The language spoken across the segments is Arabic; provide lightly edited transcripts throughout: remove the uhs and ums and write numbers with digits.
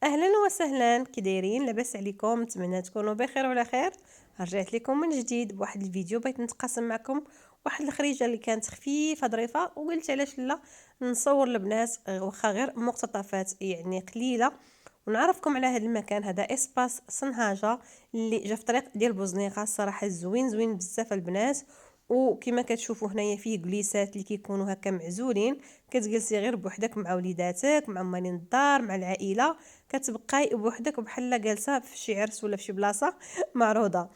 اهلا وسهلا، كي دايرين؟ لاباس عليكم؟ نتمنى تكونوا بخير وعلى خير. رجعت لكم من جديد بواحد الفيديو، بغيت نتقاسم معكم واحد الخريجه اللي كانت خفيفه ظريفه، وقلت علاش لا نصور البنات واخا غير مقتطفات يعني قليله، ونعرفكم على هذا المكان. هذا اسباس صنهاجه اللي جا في طريق ديال بوزنيقه. الصراحه زوين زوين بزاف البنات، وكما كتشوفوا هنايا فيه جليسات اللي كيكونوا هكا معزولين، كتجلسي غير بوحدك مع وليداتك، مع مالين الدار، مع العائله، كتبقاي بوحدك بحال جالسه في شي عرس ولا في شي بلاصه معروضه.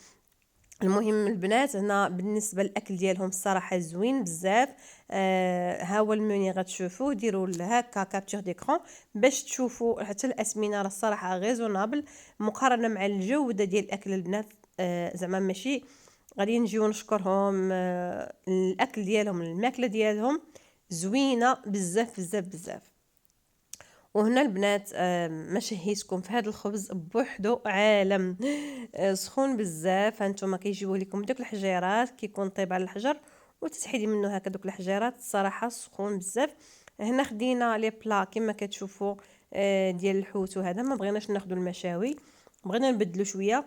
المهم البنات هنا بالنسبه للاكل ديالهم الصراحه زوين بزاف. ها هو المنيو غتشوفوه، ديروا هكا كابتور ديكرون باش تشوفوا حتى الاسمنه راه الصراحه ريزونابل مقارنه مع الجوده ديال الاكل البنات. زعما ماشي غادي نجيو نشكرهم. الاكل ديالهم، الماكله ديالهم زوينه بزاف بزاف بزاف. وهنا البنات ما شهيتكم في هذا الخبز بوحدو عالم. سخون بزاف. هانتوما كيجيبوا لكم دوك الحجيرات، كيكون طيب على الحجر وتتحيدي منه هكا دوك الحجيرات. الصراحه سخون بزاف. هنا خدينا لي بلا كما كتشوفوا ديال الحوت، وهذا ما بغيناش ناخذ المشاوي، بغينا نبدلوا شويه.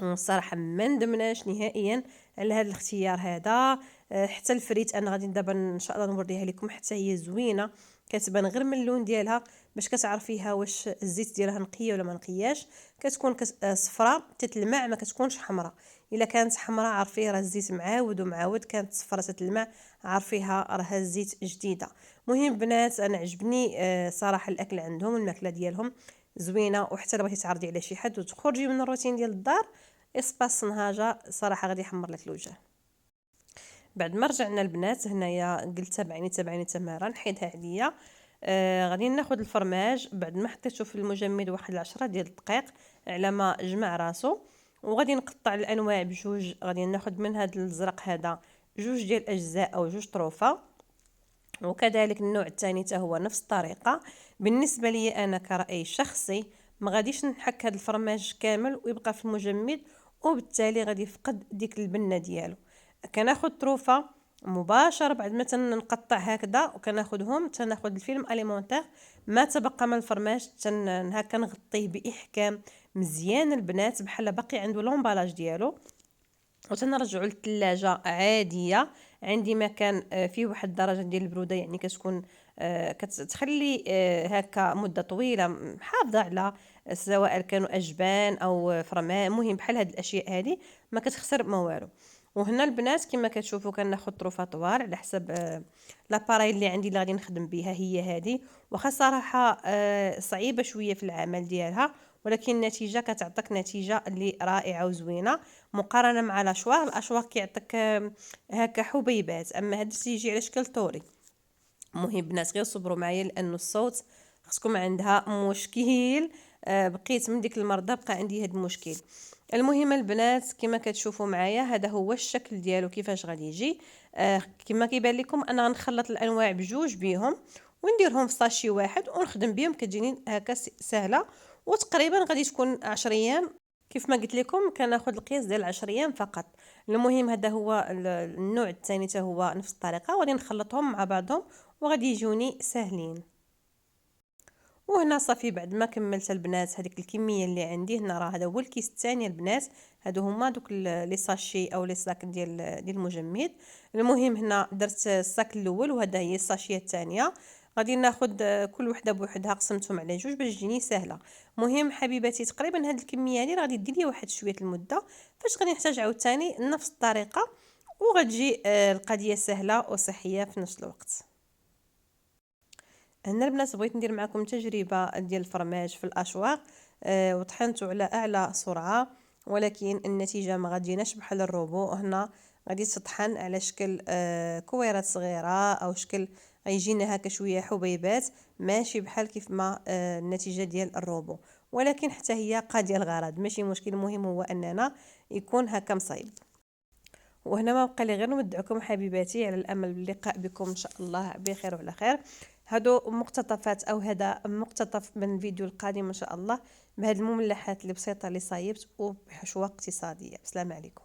الصراحه ما ندمناش نهائيا على هذا الاختيار هذا. حتى الفريت انا غادي دابا ان شاء الله نوريها لكم، حتى هي زوينه، كتبان غير من اللون ديالها باش كتعرفيها واش الزيت ديالها نقيه ولا ما نقياش. كتكون صفراء تتلمع، ما كتكونش حمراء. الا كانت حمراء عرفيه راه الزيت معاود ومعاود، كانت صفراء تتلمع عرفيها راه الزيت جديده. مهم بنات انا عجبني صراحه الاكل عندهم، الماكله ديالهم زوينه، وحتى بغيتي تعرضي على شي حد وتخرجي من الروتين ديال الدار، اسباس صنهاجه صراحه غادي يحمر لك الوجه. بعد ما رجعنا البنات هنايا قلت تابعيني تماره نحيدها عليا. غادي ناخذ الفرماج بعد ما حطيته في المجمد واحد 10 ديال الدقائق على ما جمع راسو، وغادي نقطع الانواع بجوج. غادي ناخذ من هذا الزرق هذا جوج ديال الاجزاء او جوج طروفه، وكذلك النوع الثاني حتى هو نفس الطريقه. بالنسبه لي انا كرأي شخصي ما غاديش نحك هذا الفرماج كامل ويبقى في المجمد، وبالتالي غادي يفقد ديك البنه ديالو. كناخذ طروفه مباشره بعد ما تنقطع هكذا، وكناخذهم تناخذ الفيلم اليمونتير ما تبقى من الفرماج هكا نغطيه باحكام مزيان البنات بحال باقي عنده لومبالاج ديالو، وتنرجعوا للثلاجه عاديه عندي مكان فيه واحد الدرجه ديال البروده، يعني كتكون كتخلي هكا مده طويله محافظه على سواء كانوا اجبان او فرمان، مهم بحال هاد الاشياء هذه ما كتخسر ما والو. وهنا البنات كما كتشوفوا كناخذ طروفه طوال على حسب لاباراي اللي عندي اللي غادي نخدم بها هي هذه. واخا صراحه صعيبه شويه في العمل ديالها، ولكن النتيجه كتعطيك نتيجه اللي رائعه وزوينه مقارنه مع الاشواط. الاشواط كيعطيك هكا حبيبات، اما هذا تيجي على شكل طوري. المهم بنات غير صبروا معايا لانه الصوت خصكم عندها مشكل. بقيت من ديك المرضى بقى عندي هذا المشكل. المهم البنات كما كتشوفوا معايا هذا هو الشكل ديالو كيفاش غادي يجي. كما كيبان لكم انا غنخلط الانواع بجوج بيهم ونديرهم في ساشي واحد ونخدم بهم، كتجيني هكا سهله، وتقريبا غادي تكون 10 ايام. كيف ما قلت لكم كناخذ القياس ديال 10 ايام فقط. المهم هذا هو النوع الثاني حتى هو نفس الطريقه، وغادي نخلطهم مع بعضهم وغادي يجوني ساهلين. وهنا صافي بعد ما كملت البنات هذيك الكميه اللي عندي هنا، راه هذا هو الكيس الثاني البنات. هادو هما دوك لي ساشي او لي صاك ديال المجمد. المهم هنا درت الصاك الاول وهذا هي الساشيه الثانيه. غادي ناخذ كل وحده بوحدها، قسمتهم على جوج باش تجيني سهله. مهم حبيباتي تقريبا هاد الكميه هذه راه غادي دير لي واحد شويه المده، فاش غادي نحتاج عاوتاني نفس الطريقه، وغتجي القضيه سهله وصحيه في نفس الوقت. هنا البنات بغيت ندير معكم تجربه ديال الفرماج في الاشواق. وطحنته على اعلى سرعه، ولكن النتيجه ما غاديناش بحال الروبو. هنا غادي تطحن على شكل كويرات صغيره او شكل غيجينا هكا شويه حبيبات، ماشي بحال كيف ما النتيجه ديال الروبو، ولكن حتى هي قاضيه الغرض ماشي مشكل. المهم هو اننا يكون هكا مصايب. وهنا ما بقى لي غير نودعكم حبيباتي على الامل باللقاء بكم ان شاء الله بخير وعلى خير. هادو مقتطفات او هذا مقتطف من الفيديو القادم ان شاء الله، بهذه المملحات اللي بسيطه اللي صايبت وبحشوه اقتصاديه. السلام عليكم.